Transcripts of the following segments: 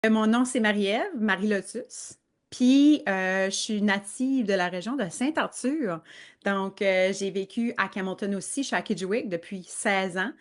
Mon nom, c'est Marie-Ève, Marie-Lotus. Puis, je suis native de la région de Saint-Arthur. Donc, j'ai vécu à Camelton aussi, je suis à Kedgewick depuis 16 ans.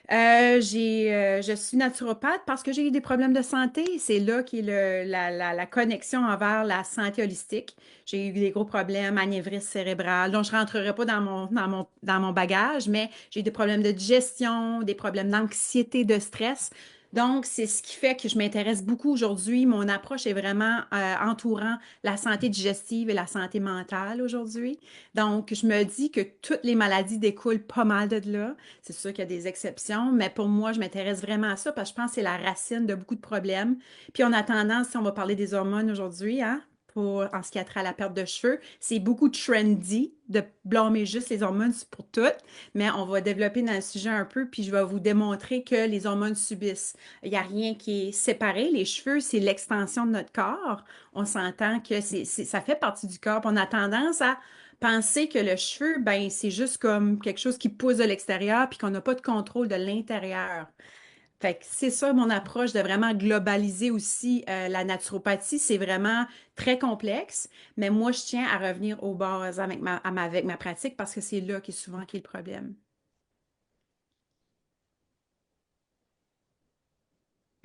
Je suis naturopathe parce que j'ai eu des problèmes de santé. C'est là qu'est la connexion envers la santé holistique. J'ai eu des gros problèmes, anévrisme cérébral, dont je ne rentrerai pas dans mon bagage, mais j'ai eu des problèmes de digestion, des problèmes d'anxiété, de stress. Donc, c'est ce qui fait que je m'intéresse beaucoup aujourd'hui. Mon approche est vraiment entourant la santé digestive et la santé mentale aujourd'hui. Donc, je me dis que toutes les maladies découlent pas mal de là. C'est sûr qu'il y a des exceptions, mais pour moi, je m'intéresse vraiment à ça parce que je pense que c'est la racine de beaucoup de problèmes. Puis on a tendance, si on va parler des hormones aujourd'hui, hein, en ce qui a trait à la perte de cheveux, c'est beaucoup trendy de blâmer juste les hormones pour tout, mais on va développer dans le sujet un peu, puis je vais vous démontrer que les hormones subissent. Il n'y a rien qui est séparé. Les cheveux, c'est l'extension de notre corps. On s'entend que ça fait partie du corps. Puis on a tendance à penser que le cheveu, ben, c'est juste comme quelque chose qui pousse de l'extérieur puis qu'on n'a pas de contrôle de l'intérieur. Fait que c'est ça mon approche de vraiment globaliser aussi la naturopathie. C'est vraiment très complexe, mais moi, je tiens à revenir aux bases avec ma pratique parce que c'est là qui est souvent qui est le problème.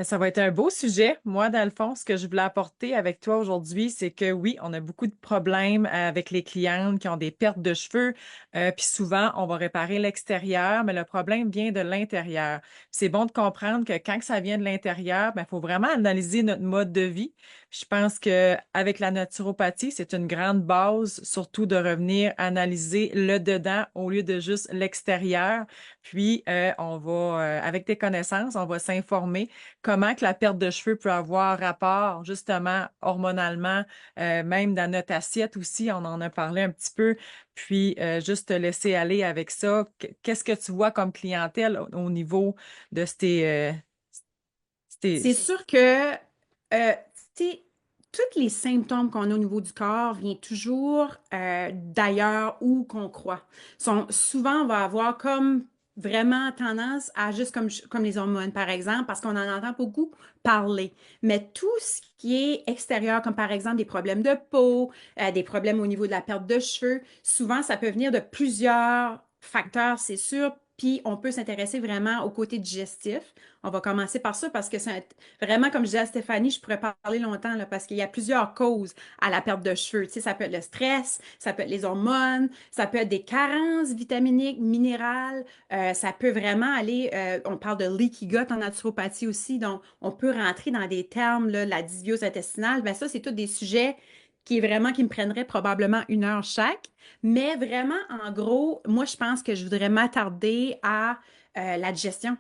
Ça va être un beau sujet. Moi, dans le fond, ce que je voulais apporter avec toi aujourd'hui, c'est que oui, on a beaucoup de problèmes avec les clientes qui ont des pertes de cheveux. Puis souvent, on va réparer l'extérieur, mais le problème vient de l'intérieur. C'est bon de comprendre que quand ça vient de l'intérieur, il faut vraiment analyser notre mode de vie. Je pense qu'avec la naturopathie, c'est une grande base, surtout de revenir analyser le dedans au lieu de juste l'extérieur. Puis, avec tes connaissances, on va s'informer comment que la perte de cheveux peut avoir rapport justement hormonalement, même dans notre assiette aussi, on en a parlé un petit peu, puis juste te laisser aller avec ça. Qu'est-ce que tu vois comme clientèle au niveau de C'est ces- sûr que, tu sais, tous les symptômes qu'on a au niveau du corps viennent toujours d'ailleurs où qu'on croit. Souvent, on va avoir comme vraiment tendance à juste comme les hormones, par exemple, parce qu'on en entend beaucoup parler. Mais tout ce qui est extérieur, comme par exemple des problèmes de peau, des problèmes au niveau de la perte de cheveux, souvent, ça peut venir de plusieurs facteurs, c'est sûr. Puis, on peut s'intéresser vraiment au côté digestif. On va commencer par ça parce que c'est vraiment, comme je disais à Stéphanie, je pourrais parler longtemps là, parce qu'il y a plusieurs causes à la perte de cheveux. Tu sais, ça peut être le stress, ça peut être les hormones, ça peut être des carences vitaminiques, minérales, ça peut vraiment aller, on parle de leaky gut en naturopathie aussi, donc on peut rentrer dans des termes, là, la dysbiose intestinale. Bien, ça, c'est tous des sujets qui me prendraient probablement 1 heure chaque. Mais vraiment, en gros, moi, je pense que je voudrais m'attarder à la digestion.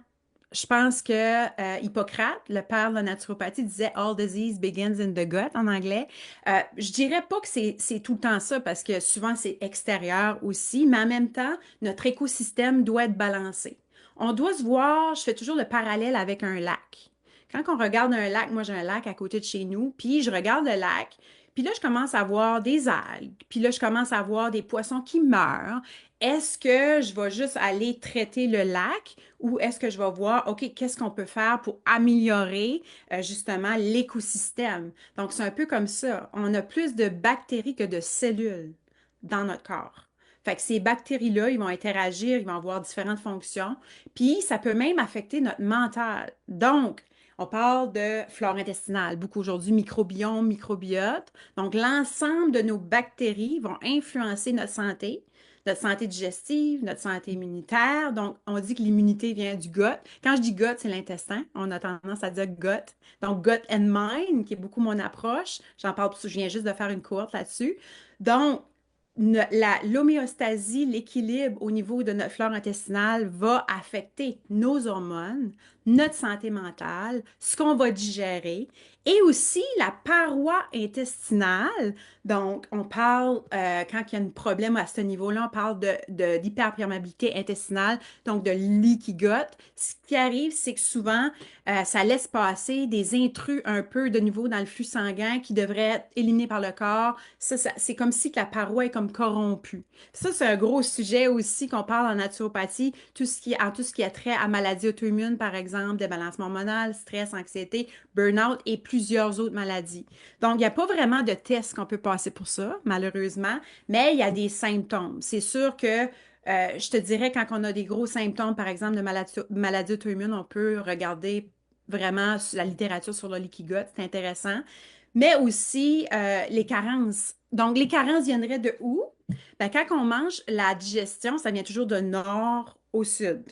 Je pense que Hippocrate, le père de la naturopathie, disait All disease begins in the gut en anglais. Je dirais pas que c'est tout le temps ça parce que souvent c'est extérieur aussi, mais en même temps, notre écosystème doit être balancé. On doit se voir, je fais toujours le parallèle avec un lac. Quand on regarde un lac, moi j'ai un lac à côté de chez nous, puis je regarde le lac, puis là je commence à voir des algues, puis là je commence à voir des poissons qui meurent. Est-ce que je vais juste aller traiter le lac ou est-ce que je vais voir, OK, qu'est-ce qu'on peut faire pour améliorer justement l'écosystème? Donc, c'est un peu comme ça. On a plus de bactéries que de cellules dans notre corps. Fait que ces bactéries-là, ils vont interagir, ils vont avoir différentes fonctions, puis ça peut même affecter notre mental. Donc, on parle de flore intestinale, beaucoup aujourd'hui, microbiome, microbiote. Donc, l'ensemble de nos bactéries vont influencer notre santé digestive, notre santé immunitaire. Donc, on dit que l'immunité vient du gut. Quand je dis gut, c'est l'intestin. On a tendance à dire gut. Donc, gut and mind, qui est beaucoup mon approche. J'en parle parce que je viens juste de faire une courte là-dessus. Donc, l'homéostasie, l'équilibre au niveau de notre flore intestinale va affecter nos hormones, notre santé mentale, ce qu'on va digérer et aussi la paroi intestinale. Donc, on parle, quand il y a un problème à ce niveau-là, on parle d'hyperperméabilité intestinale, donc de leaky gut. Ce qui arrive, c'est que souvent, ça laisse passer des intrus un peu de nouveau dans le flux sanguin qui devraient être éliminés par le corps. Ça, c'est comme si que la paroi est comme comme corrompu. Ça, c'est un gros sujet aussi qu'on parle en naturopathie, tout ce qui a trait à maladies auto-immunes, par exemple, débalancement hormonal, stress, anxiété, burn-out et plusieurs autres maladies. Donc, il n'y a pas vraiment de test qu'on peut passer pour ça, malheureusement, mais il y a des symptômes. C'est sûr que je te dirais, quand on a des gros symptômes, par exemple, de maladie auto-immune, on peut regarder vraiment la littérature sur le leaky gut, c'est intéressant. Mais aussi les carences. Donc, les carences viendraient de où? Ben, quand on mange, la digestion, ça vient toujours de nord au sud.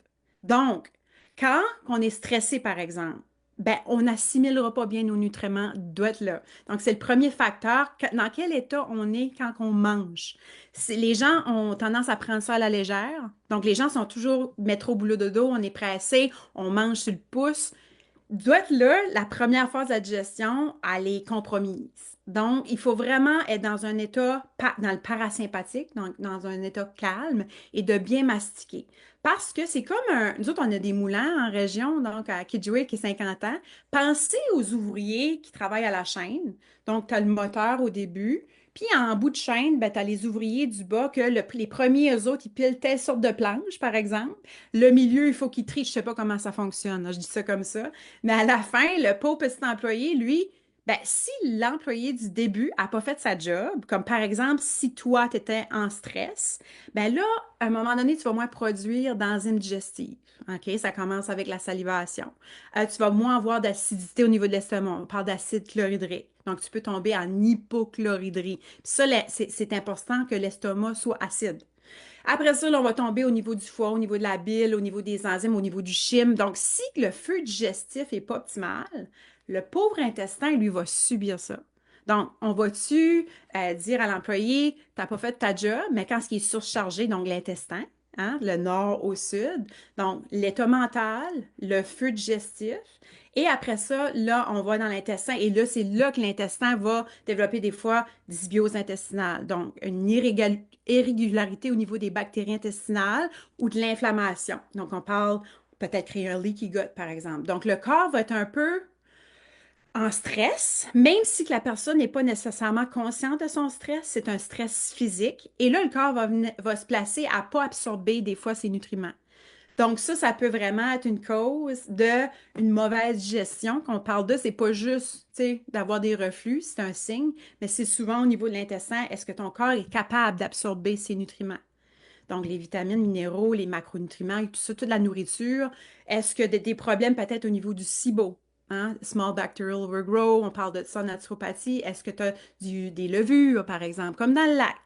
Donc, quand on est stressé, par exemple, ben, on n'assimilera pas bien nos nutriments, doit être là. Donc, c'est le premier facteur. Dans quel état on est quand on mange? Les gens ont tendance à prendre ça à la légère. Donc, les gens sont toujours métro boulot dodo, on est pressé, on mange sur le pouce doit être là, la première phase de la digestion, elle est compromise. Donc, il faut vraiment être dans un état, dans le parasympathique, donc dans un état calme et de bien mastiquer. Parce que c'est comme nous autres, on a des moulins en région, donc à Kidgeway qui est 50 ans. Pensez aux ouvriers qui travaillent à la chaîne. Donc, tu as le moteur au début. Puis en bout de chaîne, ben, tu as les ouvriers du bas que les premiers, eux autres, ils pilent telle sorte de planche, par exemple. Le milieu, il faut qu'ils trient. Je ne sais pas comment ça fonctionne, là, je dis ça comme ça. Mais à la fin, le pauvre petit employé, lui, ben, si l'employé du début n'a pas fait sa job, comme par exemple si toi, tu étais en stress, ben là, à un moment donné, tu vas moins produire d'enzymes digestives. OK? Ça commence avec la salivation. Tu vas moins avoir d'acidité au niveau de l'estomac. On parle d'acide chlorhydrique. Donc, tu peux tomber en hypochloridrie. Puis ça, c'est important que l'estomac soit acide. Après ça, là, on va tomber au niveau du foie, au niveau de la bile, au niveau des enzymes, au niveau du chyme. Donc, si le feu digestif n'est pas optimal, le pauvre intestin, lui, va subir ça. Donc, on va-tu dire à l'employé, tu n'as pas fait ta job, mais quand ce qui est surchargé, donc l'intestin, hein, le nord au sud, donc l'état mental, le feu digestif, et après ça, là, on va dans l'intestin, et là, c'est là que l'intestin va développer des fois dysbiose intestinale, donc une irrégularité au niveau des bactéries intestinales ou de l'inflammation. Donc, on parle peut-être créer un leaky gut, par exemple. Donc, le corps va être un peu en stress, même si que la personne n'est pas nécessairement consciente de son stress, c'est un stress physique. Et là, le corps va se placer à ne pas absorber des fois ses nutriments. Donc ça peut vraiment être une cause de une mauvaise digestion. Qu'on parle de, c'est pas juste, tu sais, d'avoir des reflux, c'est un signe, mais c'est souvent au niveau de l'intestin, est-ce que ton corps est capable d'absorber ces nutriments? Donc, les vitamines, minéraux, les macronutriments et tout ça, toute la nourriture. Est-ce que des problèmes peut-être au niveau du SIBO? Hein? Small Bacterial Overgrowth, on parle de ça en naturopathie. Est-ce que tu as des levures, par exemple, comme dans le lac?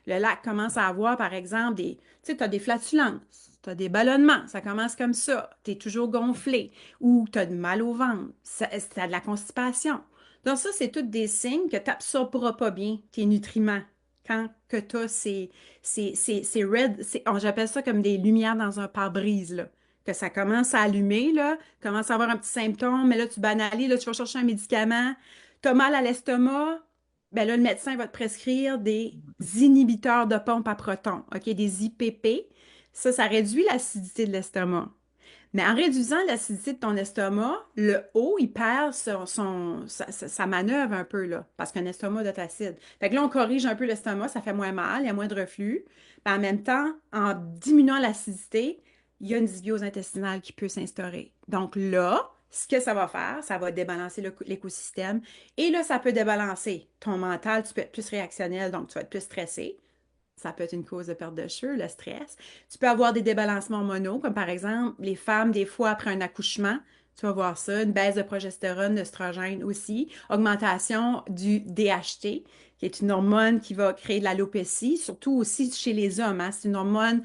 Le lac commence à avoir, par exemple, tu sais, tu as des flatulences, tu as des ballonnements, ça commence comme ça. Tu es toujours gonflé ou tu as du mal au ventre, tu as de la constipation. Donc, ça, c'est tous des signes que tu n'absorberas pas bien tes nutriments quand que tu as ces red, j'appelle ça comme des lumières dans un pare-brise, là. Que ça commence à allumer, là, commence à avoir un petit symptôme, mais là, tu banalises, là, tu vas chercher un médicament, tu as mal à l'estomac, ben là, le médecin va te prescrire des inhibiteurs de pompe à protons, OK, des IPP. Ça réduit l'acidité de l'estomac. Mais en réduisant l'acidité de ton estomac, le haut, il perd sa manœuvre un peu, là, parce qu'un estomac doit être acide. Fait que là, on corrige un peu l'estomac, ça fait moins mal, il y a moins de reflux. Puis en même temps, en diminuant l'acidité, il y a une dysbiose intestinale qui peut s'instaurer. Donc là, ce que ça va faire, ça va débalancer l'écosystème. Et là, ça peut débalancer ton mental, tu peux être plus réactionnel, donc tu vas être plus stressé. Ça peut être une cause de perte de cheveux, le stress. Tu peux avoir des débalancements hormonaux, comme par exemple les femmes, des fois après un accouchement, tu vas voir ça, une baisse de progestérone, d'œstrogène aussi, augmentation du DHT, qui est une hormone qui va créer de l'alopécie, surtout aussi chez les hommes, hein. C'est une hormone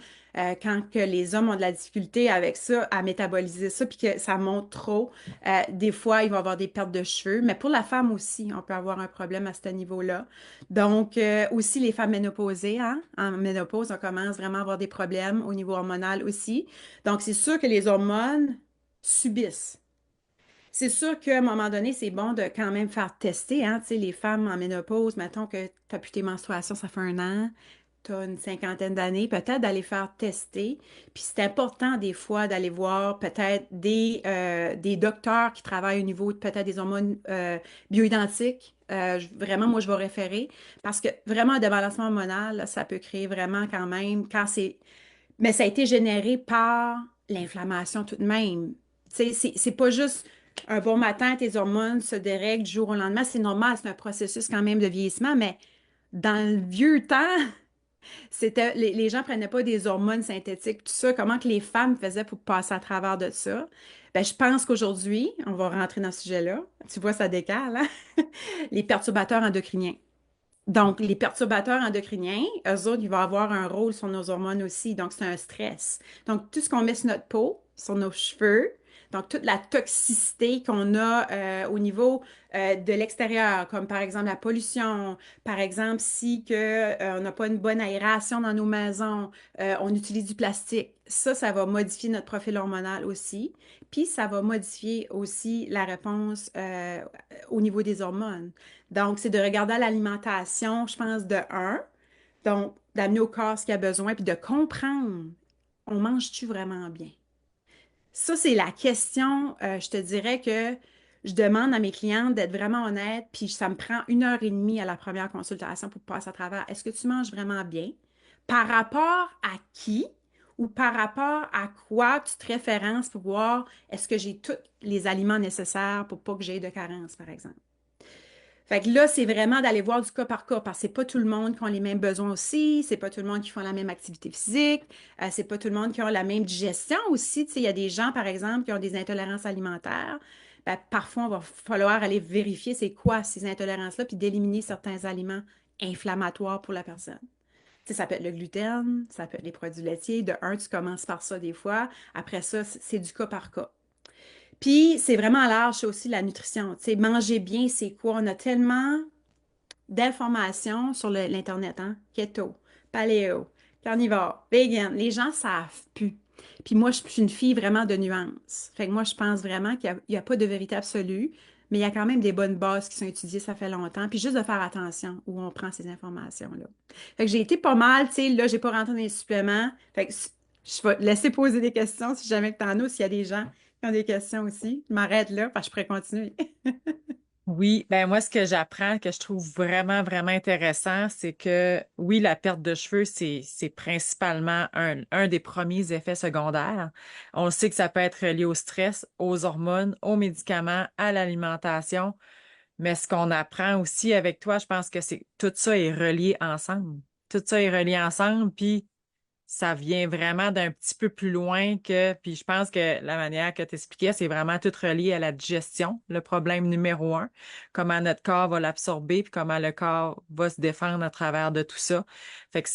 quand que les hommes ont de la difficulté avec ça, à métaboliser ça, puis que ça monte trop. Des fois, il va y avoir des pertes de cheveux, mais pour la femme aussi, on peut avoir un problème à ce niveau-là. Donc, aussi les femmes ménopausées, hein? En ménopause, on commence vraiment à avoir des problèmes au niveau hormonal aussi. Donc, c'est sûr que les hormones subissent. C'est sûr qu'à un moment donné, c'est bon de quand même faire tester, hein? Tu sais, les femmes en ménopause, mettons que tu n'as plus tes menstruations, ça fait un an. tu as une cinquantaine d'années, peut-être d'aller faire tester. Puis c'est important des fois d'aller voir peut-être des docteurs qui travaillent au niveau peut-être des hormones bioidentiques. Vraiment, moi, je vais référer parce que vraiment, un débalancement hormonal, là, ça peut créer vraiment quand même, quand c'est... Mais ça a été généré par l'inflammation tout de même. Tu sais, c'est pas juste un bon matin, tes hormones se dérèglent du jour au lendemain. C'est normal, c'est un processus quand même de vieillissement, mais dans le vieux temps, les gens prenaient pas des hormones synthétiques, tout ça. Comment que les femmes faisaient pour passer à travers de ça? Ben, je pense qu'aujourd'hui, on va rentrer dans ce sujet-là. Tu vois, ça décale, hein? Les perturbateurs endocriniens. Donc, les perturbateurs endocriniens, eux autres, ils vont avoir un rôle sur nos hormones aussi. Donc, c'est un stress. Donc, tout ce qu'on met sur notre peau, sur nos cheveux, donc toute la toxicité qu'on a au niveau de l'extérieur, comme par exemple la pollution, par exemple si on n'a pas une bonne aération dans nos maisons, on utilise du plastique. Ça va modifier notre profil hormonal aussi. Puis, ça va modifier aussi la réponse au niveau des hormones. Donc, c'est de regarder l'alimentation, je pense, de un, donc d'amener au corps ce qu'il a besoin, puis de comprendre, on mange-tu vraiment bien? Ça, c'est la question, je te dirais que je demande à mes clientes d'être vraiment honnêtes, puis ça me prend 1 heure et demie à la première consultation pour passer à travers. Est-ce que tu manges vraiment bien? Par rapport à qui ou par rapport à quoi tu te références pour voir est-ce que j'ai tous les aliments nécessaires pour pas que j'aie de carence, par exemple? Fait que là, c'est vraiment d'aller voir du cas par cas, parce que c'est pas tout le monde qui a les mêmes besoins aussi, c'est pas tout le monde qui font la même activité physique, c'est pas tout le monde qui a la même digestion aussi. Tu sais, il y a des gens, par exemple, qui ont des intolérances alimentaires. Ben, parfois, on va falloir aller vérifier c'est quoi ces intolérances-là, puis d'éliminer certains aliments inflammatoires pour la personne. Tu sais, ça peut être le gluten, ça peut être les produits laitiers. De un, tu commences par ça des fois. Après ça, c'est du cas par cas. Puis, c'est vraiment large, c'est aussi la nutrition. Tu sais, manger bien, c'est quoi? On a tellement d'informations sur l'Internet, hein? Keto, paléo, carnivore, vegan. Les gens savent plus. Puis moi, je suis une fille vraiment de nuances. Fait que moi, je pense vraiment qu'il n'y a pas de vérité absolue, mais il y a quand même des bonnes bases qui sont étudiées, ça fait longtemps. Puis juste de faire attention où on prend ces informations-là. Fait que j'ai été pas mal, tu sais, là, j'ai pas rentré dans les suppléments. Fait que je vais te laisser poser des questions si jamais que t'en as, s'il y a des gens qui ont des questions aussi. Je m'arrête là, parce que je pourrais continuer. Oui, ben moi, ce que j'apprends, que je trouve vraiment, vraiment intéressant, c'est que oui, la perte de cheveux, c'est principalement un des premiers effets secondaires. On sait que ça peut être lié au stress, aux hormones, aux médicaments, à l'alimentation. Mais ce qu'on apprend aussi avec toi, je pense que c'est tout ça est relié ensemble. Tout ça est relié ensemble, puis ça vient vraiment d'un petit peu plus loin puis je pense que la manière que tu expliquais, c'est vraiment tout relié à la digestion, le problème numéro un, comment notre corps va l'absorber, puis comment le corps va se défendre à travers de tout ça. Fait que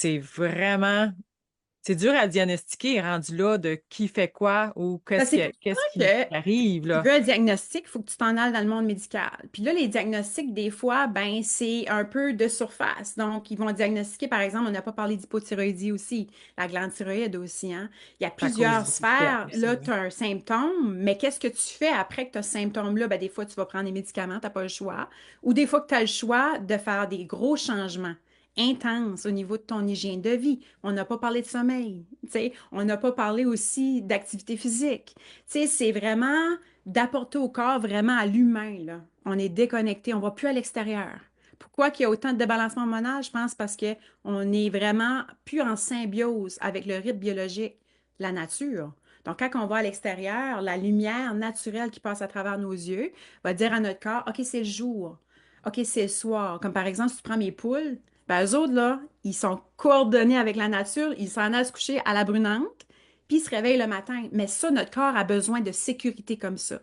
c'est dur à diagnostiquer, rendu là, de qui fait quoi ou Ben, c'est pour qu'est-ce ça qui que arrive, tu là. veux un diagnostic, il faut que tu t'en ailles dans le monde médical. Puis là, les diagnostics, des fois, ben, c'est un peu de surface. Donc, ils vont diagnostiquer, par exemple, on n'a pas parlé d'hypothyroïdie aussi, la glande thyroïde aussi, hein. Il y a À cause plusieurs du système sphères. aussi, Là, oui. tu as un symptôme, mais qu'est-ce que tu fais après que tu as ce symptôme-là? Ben, des fois, tu vas prendre des médicaments, tu n'as pas le choix. Ou des fois que tu as le choix de faire des gros changements intenses au niveau de ton hygiène de vie. On n'a pas parlé de sommeil, tu sais. On n'a pas parlé aussi d'activité physique. Tu sais, c'est vraiment d'apporter au corps vraiment à l'humain, là. On est déconnecté, on va plus à l'extérieur. Pourquoi qu'il y a autant de débalancement hormonal? Je pense parce que on est vraiment plus en symbiose avec le rythme biologique, la nature. Donc, quand on va à l'extérieur, la lumière naturelle qui passe à travers nos yeux va dire à notre corps, OK, c'est le jour. OK, c'est le soir. Comme par exemple, si tu prends mes poules, ben, eux autres, là, ils sont coordonnés avec la nature. Ils s'en allent se coucher à la brunante puis il se réveille le matin. Mais ça, notre corps a besoin de sécurité comme ça.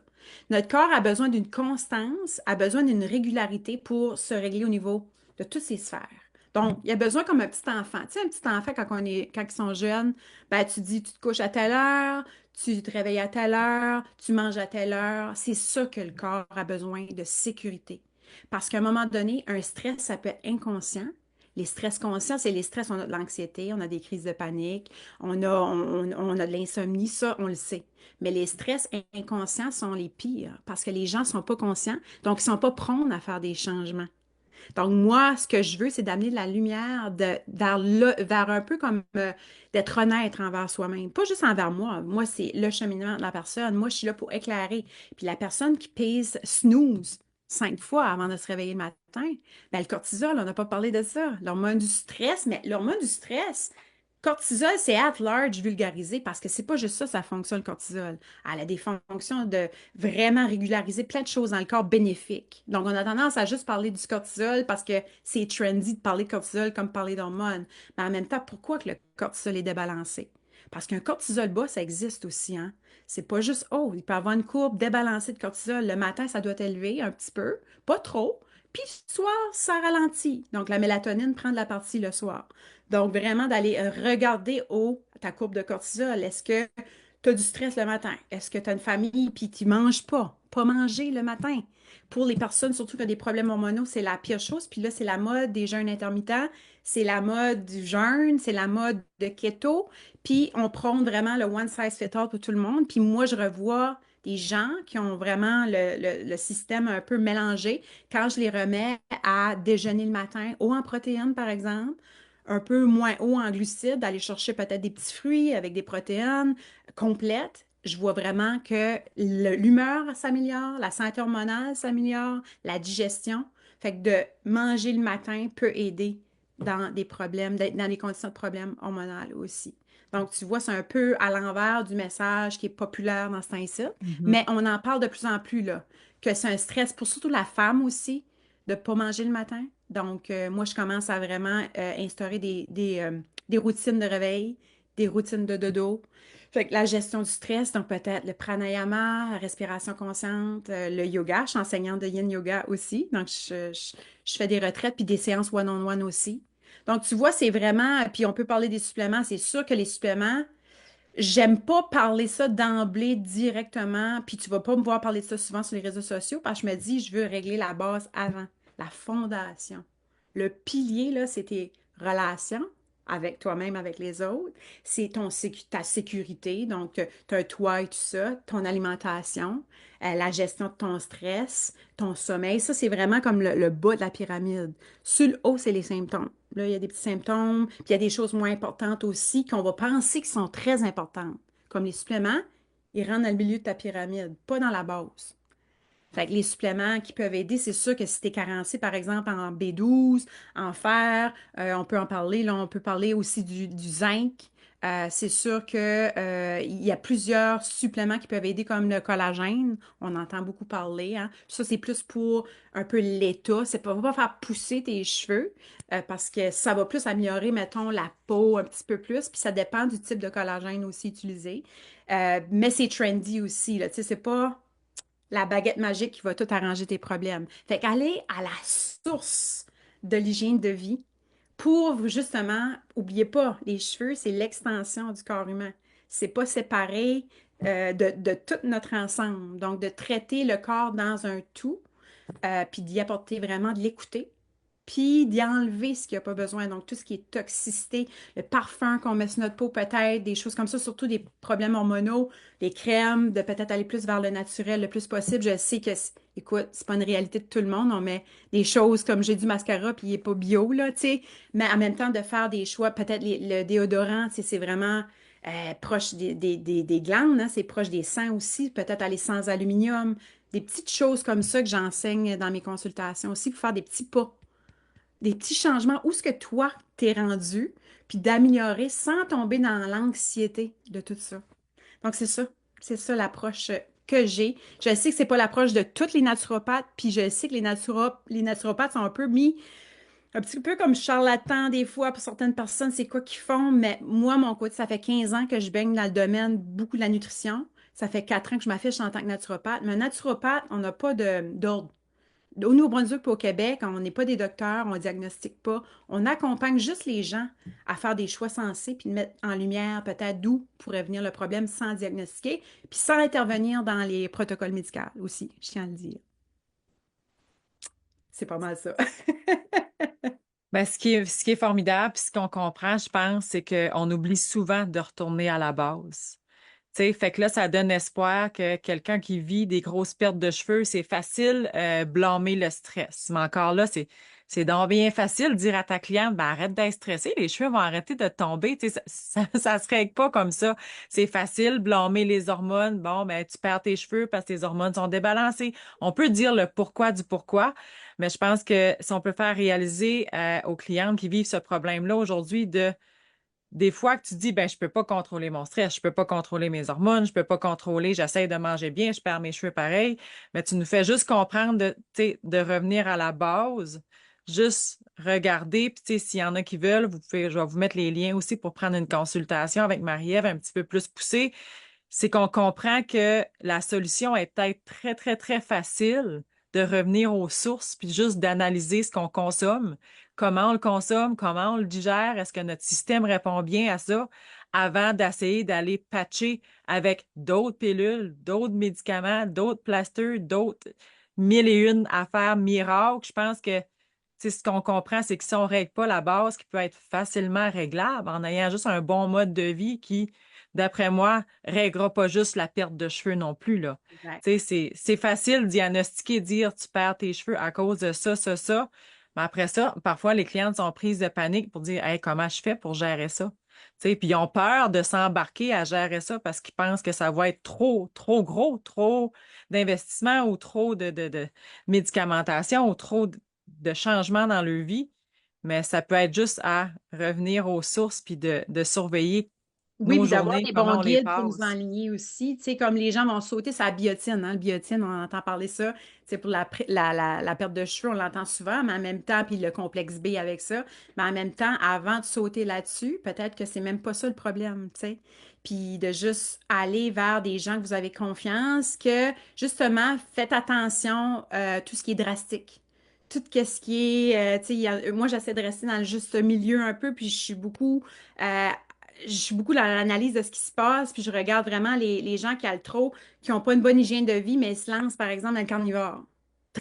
Notre corps a besoin d'une constance, a besoin d'une régularité pour se régler au niveau de toutes ces sphères. Donc, il y a besoin comme un petit enfant. Tu sais, un petit enfant, quand ils sont jeunes, ben, tu dis, tu te couches à telle heure, tu te réveilles à telle heure, tu manges à telle heure. C'est ça que le corps a besoin de sécurité. Parce qu'à un moment donné, un stress, ça peut être inconscient. Les stress conscients, c'est les stress, on a de l'anxiété, on a des crises de panique, on a de l'insomnie, ça, on le sait. Mais les stress inconscients sont les pires parce que les gens ne sont pas conscients, donc ils ne sont pas prêts à faire des changements. Donc, moi, ce que je veux, c'est d'amener de la lumière vers un peu comme d'être honnête envers soi-même. Pas juste envers moi. Moi, c'est le cheminement de la personne. Moi, je suis là pour éclairer. Puis la personne qui pèse snooze 5 fois avant de se réveiller le matin, ben, le cortisol, on n'a pas parlé de ça. L'hormone du stress, mais l'hormone du stress, cortisol, c'est at large vulgarisé parce que c'est pas juste ça, ça fonctionne, le cortisol. Elle a des fonctions de vraiment régulariser plein de choses dans le corps bénéfiques. Donc, on a tendance à juste parler du cortisol parce que c'est trendy de parler de cortisol comme parler d'hormones. Mais en même temps, pourquoi que le cortisol est débalancé? Parce qu'un cortisol bas, ça existe aussi, hein? C'est pas juste, oh, il peut avoir une courbe débalancée de cortisol. Le matin, ça doit être élevé un petit peu, pas trop. Puis le soir, ça ralentit. Donc, la mélatonine prend de la partie le soir. Donc, vraiment d'aller regarder ta courbe de cortisol. Est-ce que tu as du stress le matin? Est-ce que tu as une famille puis tu ne manges pas? Pas manger le matin. Pour les personnes, surtout qui ont des problèmes hormonaux, c'est la pire chose. Puis là, c'est la mode des jeûnes intermittents, c'est la mode du jeûne, c'est la mode de keto. Puis on prône vraiment le one size fit all pour tout le monde. Puis moi, je revois des gens qui ont vraiment le système un peu mélangé quand je les remets à déjeuner le matin, haut en protéines, par exemple, un peu moins haut en glucides, d'aller chercher peut-être des petits fruits avec des protéines complètes. Je vois vraiment que l'humeur s'améliore, la santé hormonale s'améliore, la digestion. Fait que de manger le matin peut aider dans des problèmes, dans des conditions de problèmes hormonaux aussi. Donc, tu vois, c'est un peu à l'envers du message qui est populaire dans ce temps-ci, Mhm. mais on en parle de plus en plus, là, que c'est un stress pour surtout la femme aussi, de ne pas manger le matin. Donc, moi, je commence à vraiment instaurer des routines de réveil, des routines de dodo. Fait que la gestion du stress, donc peut-être le pranayama, la respiration consciente, le yoga. Je suis enseignante de yin yoga aussi. Donc, je fais des retraites puis des séances one-on-one aussi. Donc, tu vois, c'est vraiment, puis on peut parler des suppléments. C'est sûr que les suppléments, j'aime pas parler ça d'emblée directement, puis tu vas pas me voir parler de ça souvent sur les réseaux sociaux parce que je me dis, je veux régler la base avant, la fondation. Le pilier, là, c'est tes relations avec toi-même, avec les autres. C'est ta sécurité, donc tu as un toit et tout ça, ton alimentation, la gestion de ton stress, ton sommeil. Ça, c'est vraiment comme le bas de la pyramide. Sur le haut, c'est les symptômes. Là, il y a des petits symptômes, puis il y a des choses moins importantes aussi qu'on va penser qui sont très importantes, comme les suppléments. Ils rentrent dans le milieu de ta pyramide, pas dans la base. Fait que les suppléments qui peuvent aider, c'est sûr que si tu es carencé, par exemple, en B12, en fer, on peut en parler. Là, on peut parler aussi du zinc. C'est sûr que, il y a plusieurs suppléments qui peuvent aider, comme le collagène. On entend beaucoup parler, hein. Ça, c'est plus pour un peu l'état. C'est pas, va pas faire pousser tes cheveux parce que ça va plus améliorer, mettons, la peau un petit peu plus. Puis ça dépend du type de collagène aussi utilisé. Mais c'est trendy aussi, là. Tu sais, c'est pas la baguette magique qui va tout arranger tes problèmes. Fait qu'aller à la source de l'hygiène de vie pour justement, oubliez pas, les cheveux, c'est l'extension du corps humain. C'est pas séparé de tout notre ensemble. Donc, de traiter le corps dans un tout, puis d'y apporter vraiment de l'écouter, puis d'y enlever ce qu'il n'y a pas besoin. Donc, tout ce qui est toxicité, le parfum qu'on met sur notre peau, peut-être, des choses comme ça, surtout des problèmes hormonaux, des crèmes, de peut-être aller plus vers le naturel le plus possible. Je sais que, écoute, c'est pas une réalité de tout le monde. On met des choses comme j'ai du mascara, puis il n'est pas bio, là, tu sais. Mais en même temps, de faire des choix, peut-être le déodorant, tu sais, c'est vraiment proche des glandes, hein, c'est proche des sangs aussi. Peut-être aller sans aluminium. Des petites choses comme ça que j'enseigne dans mes consultations aussi pour faire des petits pas, des petits changements, où est-ce que toi t'es rendu, puis d'améliorer sans tomber dans l'anxiété de tout ça. Donc, c'est ça l'approche que j'ai. Je sais que c'est pas l'approche de toutes les naturopathes, puis je sais que les naturopathes sont un peu mis un petit peu comme charlatans des fois pour certaines personnes, c'est quoi qu'ils font, mais moi, mon côté, ça fait 15 ans que je baigne dans le domaine beaucoup de la nutrition. Ça fait 4 ans que je m'affiche en tant que naturopathe. Mais un naturopathe, on n'a pas d'ordre. Au Nouveau-Brunswick et au Québec, on n'est pas des docteurs, on ne diagnostique pas. On accompagne juste les gens à faire des choix sensés puis de mettre en lumière peut-être d'où pourrait venir le problème sans diagnostiquer, puis sans intervenir dans les protocoles médicaux aussi, je tiens à le dire. C'est pas mal ça. Ben, ce qui est formidable, puis ce qu'on comprend, je pense, c'est qu'on oublie souvent de retourner à la base. sais, fait que là, ça donne espoir que quelqu'un qui vit des grosses pertes de cheveux, c'est facile blâmer le stress. Mais encore là, c'est donc bien facile de dire à ta cliente, ben arrête d'être stressée, les cheveux vont arrêter de tomber. Tu sais, ça se règle pas comme ça. C'est facile, blâmer les hormones. Bon, ben tu perds tes cheveux parce que tes hormones sont débalancées. On peut dire le pourquoi du pourquoi, mais je pense que si on peut faire réaliser aux clientes qui vivent ce problème-là aujourd'hui de des fois que tu dis, ben, je peux pas contrôler mon stress, je peux pas contrôler mes hormones, je peux pas contrôler, j'essaie de manger bien, je perds mes cheveux pareil, mais tu nous fais juste comprendre de, tu sais, de revenir à la base, juste regarder, puis tu sais, s'il y en a qui veulent, vous pouvez, je vais vous mettre les liens aussi pour prendre une consultation avec Marie-Ève un petit peu plus poussée. C'est qu'on comprend que la solution est peut-être très, très, très facile de revenir aux sources, puis juste d'analyser ce qu'on consomme, comment on le consomme, comment on le digère, est-ce que notre système répond bien à ça, avant d'essayer d'aller patcher avec d'autres pilules, d'autres médicaments, d'autres plasters, d'autres mille et une affaires miracles. Je pense que ce qu'on comprend, c'est que si on ne règle pas la base, qui peut être facilement réglable en ayant juste un bon mode de vie qui, d'après moi, réglera pas juste la perte de cheveux non plus, là. Exact. Tu sais, c'est facile de diagnostiquer, dire tu perds tes cheveux à cause de ça, ça, ça. Mais après ça, parfois, les clientes sont prises de panique pour dire, hey, comment je fais pour gérer ça? Tu sais, puis ils ont peur de s'embarquer à gérer ça parce qu'ils pensent que ça va être trop, trop gros, trop d'investissement ou trop de médicamentation ou trop de changements dans leur vie. Mais ça peut être juste à revenir aux sources puis de surveiller Oui, nos puis d'avoir journées, des bons comment on les guides pour nous passe. enligner aussi. Tu sais, comme les gens vont sauter sur la biotine, hein. Le biotine, on entend parler ça. C'est pour la perte de cheveux, on l'entend souvent, mais en même temps, puis le complexe B avec ça. Mais en même temps, avant de sauter là-dessus, peut-être que c'est même pas ça le problème, tu sais. Puis de juste aller vers des gens que vous avez confiance, que justement, faites attention tout ce qui est drastique. Tout ce qui est, tu sais, moi j'essaie de rester dans le juste milieu un peu, puis euh, je suis beaucoup dans l'analyse de ce qui se passe, puis je regarde vraiment les gens qui ont trop, qui n'ont pas une bonne hygiène de vie, mais ils se lancent, par exemple, dans le carnivore.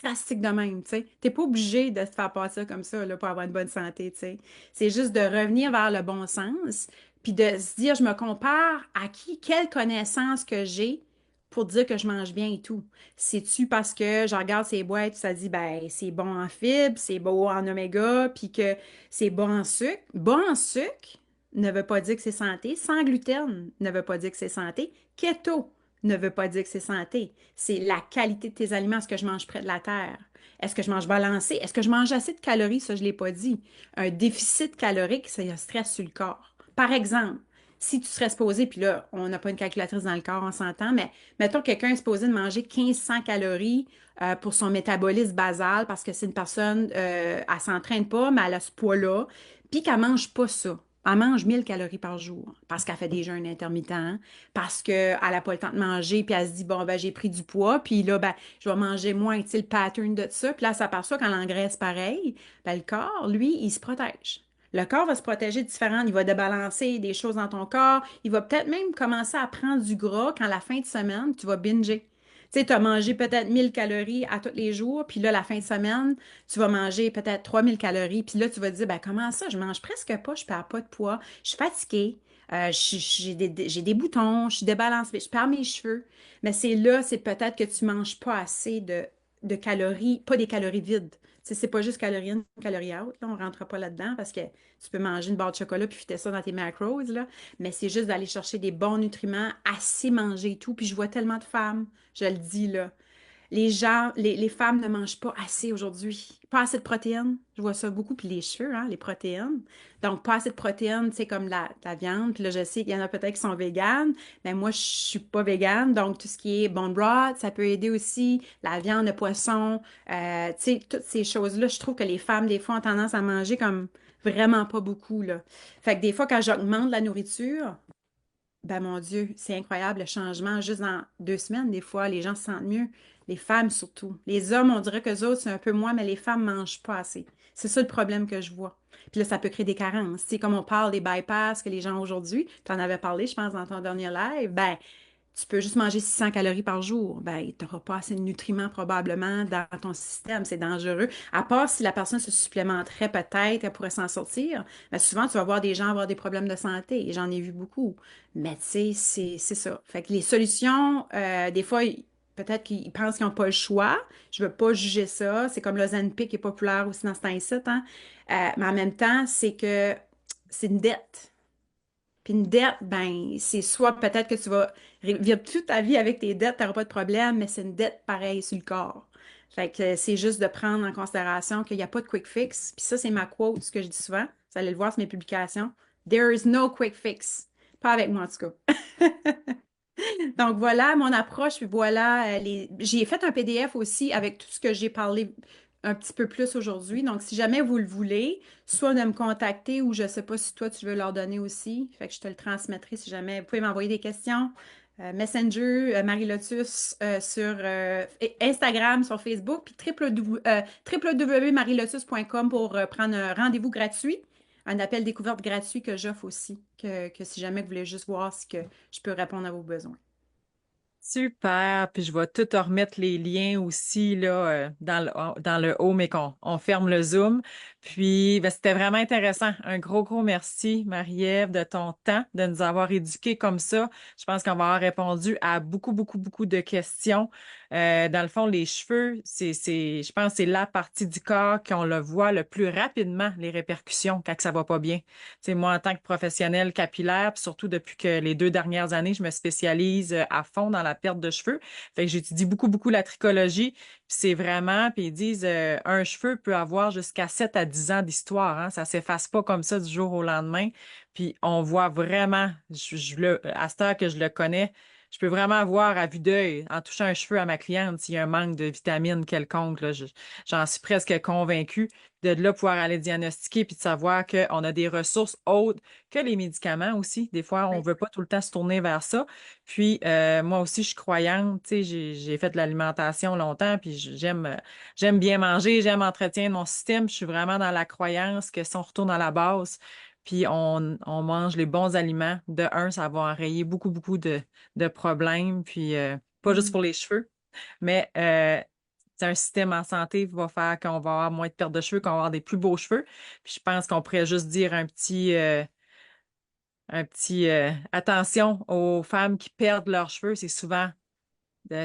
Drastique de même, tu sais. T'es pas obligé de te faire passer comme ça, là, pour avoir une bonne santé, tu sais. C'est juste de revenir vers le bon sens, puis de se dire, je me compare à qui, quelle connaissance que j'ai pour dire que je mange bien et tout. C'est-tu parce que je regarde ces boîtes, ça dit, ben, c'est bon en fibres, c'est bon en oméga, puis que c'est bon en sucre. Bon en sucre ne veut pas dire que c'est santé. Sans gluten ne veut pas dire que c'est santé. Keto ne veut pas dire que c'est santé. C'est la qualité de tes aliments. Est-ce que je mange près de la terre? Est-ce que je mange balancé? Est-ce que je mange assez de calories? Ça, je ne l'ai pas dit. Un déficit calorique, c'est un stress sur le corps. Par exemple, si tu serais supposé, puis là, on n'a pas une calculatrice dans le corps, on s'entend, mais mettons que quelqu'un est supposé de manger 1500 calories pour son métabolisme basal parce que c'est une personne, elle s'entraîne pas, mais elle a ce poids-là, puis qu'elle mange pas ça. Elle mange 1000 calories par jour parce qu'elle fait des jeûnes intermittents, parce qu'elle n'a pas le temps de manger, puis elle se dit, bon, ben, j'ai pris du poids, puis là, ben, je vais manger moins, tu sais, le pattern de ça. Puis là, ça s'aperçoit qu'elle engraisse pareil. Ben, le corps, lui, il se protège. Le corps va se protéger différemment. Il va débalancer des choses dans ton corps. Il va peut-être même commencer à prendre du gras quand la fin de semaine, tu vas binger. Tu sais, tu as mangé peut-être 1000 calories à tous les jours, puis là, la fin de semaine, tu vas manger peut-être 3000 calories, puis là, tu vas te dire, ben comment ça, je mange presque pas, je perds pas de poids, je suis fatiguée, j'ai des boutons, je suis débalancée, je perds mes cheveux. Mais c'est là, c'est peut-être que tu manges pas assez de calories, pas des calories vides. Tu sais, c'est pas juste calories in, calories out, là, on rentre pas là-dedans parce que tu peux manger une barre de chocolat puis fitter ça dans tes macros, là, mais c'est juste d'aller chercher des bons nutriments, assez manger et tout, puis je vois tellement de femmes, je le dis, là, les gens, les femmes ne mangent pas assez aujourd'hui. Pas assez de protéines. Je vois ça beaucoup. Puis les cheveux, hein, les protéines. Donc, pas assez de protéines, c'est comme la viande. Puis là, je sais qu'il y en a peut-être qui sont véganes. Mais moi, je suis pas végane. Donc, tout ce qui est bone broth, ça peut aider aussi. La viande, le poisson, tu sais, toutes ces choses-là. Je trouve que les femmes, des fois, ont tendance à manger comme vraiment pas beaucoup, là. Fait que des fois, quand j'augmente la nourriture, ben mon Dieu, c'est incroyable le changement. Juste dans 2 semaines, des fois, les gens se sentent mieux. Les femmes surtout. Les hommes, on dirait que les autres, c'est un peu moins, mais les femmes mangent pas assez. C'est ça le problème que je vois. Puis là, ça peut créer des carences. Tu sais, comme on parle des bypass que les gens aujourd'hui, tu en avais parlé, je pense, dans ton dernier live, ben, tu peux juste manger 600 calories par jour. Ben, tu n'auras pas assez de nutriments probablement dans ton système. C'est dangereux. À part si la personne se supplémenterait peut-être, elle pourrait s'en sortir. Mais souvent, tu vas voir des gens avoir des problèmes de santé. Et j'en ai vu beaucoup. Mais tu sais, c'est ça. Fait que les solutions, des fois, peut-être qu'ils pensent qu'ils n'ont pas le choix. Je ne veux pas juger ça. C'est comme l'Ozempic qui est populaire aussi dans ce temps-ci, hein. Mais en même temps, c'est que c'est une dette. Puis une dette, ben, c'est soit peut-être que tu vas vivre toute ta vie avec tes dettes, tu n'auras pas de problème, mais c'est une dette pareille sur le corps. Fait que c'est juste de prendre en considération qu'il n'y a pas de quick fix. Puis ça, c'est ma quote, ce que je dis souvent. Vous allez le voir sur mes publications. There is no quick fix. Pas avec moi, en tout cas. Donc voilà mon approche, puis voilà j'ai fait un PDF aussi avec tout ce que j'ai parlé un petit peu plus aujourd'hui. Donc si jamais vous le voulez, soit de me contacter ou je ne sais pas si toi tu veux leur donner aussi. Fait que je te le transmettrai si jamais. Vous pouvez m'envoyer des questions. Messenger, Marie Lotus sur Instagram, sur Facebook, puis www.marielotus.com pour prendre un rendez-vous gratuit, un appel découverte gratuit que j'offre aussi, que si jamais vous voulez juste voir si que je peux répondre à vos besoins. Super, puis je vais tout remettre les liens aussi là, dans le haut, mais qu'on on ferme le Zoom. Puis ben, c'était vraiment intéressant. Un gros, gros merci, Marie-Ève, de ton temps, de nous avoir éduqués comme ça. Je pense qu'on va avoir répondu à beaucoup, beaucoup, beaucoup de questions. Dans le fond, les cheveux, je pense que c'est la partie du corps qu'on le voit le plus rapidement, les répercussions quand que ça va pas bien. C'est moi, en tant que professionnelle capillaire, puis surtout depuis que les 2 dernières années, je me spécialise à fond dans la perte de cheveux. Fait que j'étudie beaucoup, beaucoup la trichologie. Puis c'est vraiment, puis ils disent, un cheveu peut avoir jusqu'à 7 à 10 ans d'histoire. Hein. Ça s'efface pas comme ça du jour au lendemain. Puis on voit vraiment, à cette heure que je le connais, je peux vraiment voir à vue d'œil, en touchant un cheveu à ma cliente, s'il y a un manque de vitamines quelconque. Là, j'en suis presque convaincue de là pouvoir aller diagnostiquer puis de savoir qu'on a des ressources autres que les médicaments aussi. Des fois, on Oui. veut pas tout le temps se tourner vers ça. Puis moi aussi, je suis croyante. Tu sais, j'ai fait de l'alimentation longtemps, puis j'aime bien manger, j'aime entretenir mon système. Je suis vraiment dans la croyance que si on retourne à la base, puis on mange les bons aliments, de un, ça va enrayer beaucoup, beaucoup de problèmes. Puis pas juste Mm. pour les cheveux, mais c'est un système en santé qui va faire qu'on va avoir moins de perte de cheveux, qu'on va avoir des plus beaux cheveux. Puis je pense qu'on pourrait juste dire un petit attention aux femmes qui perdent leurs cheveux, c'est souvent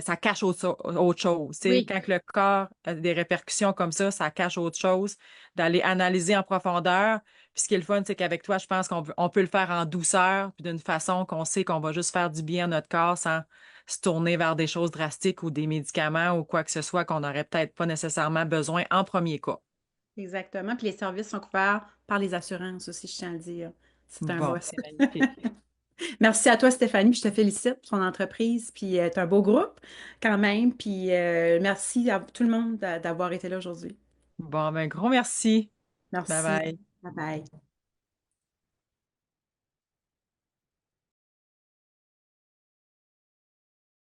ça cache autre chose. Tu sais, Oui, quand que le corps a des répercussions comme ça cache autre chose, d'aller analyser en profondeur. Puis ce qui est le fun, c'est qu'avec toi, je pense on peut le faire en douceur, puis d'une façon qu'on sait qu'on va juste faire du bien à notre corps sans se tourner vers des choses drastiques ou des médicaments ou quoi que ce soit qu'on n'aurait peut-être pas nécessairement besoin en premier cas. exactement. Puis les services sont couverts par les assurances aussi, je tiens à le dire. C'est un Bon, boss. c'est magnifique. Merci à toi, Stéphanie, puis je te félicite pour ton entreprise, puis c'est un beau groupe quand même, puis merci à tout le monde d'avoir été là aujourd'hui. Bon, ben, gros merci. Bye Merci. bye. Bye bye.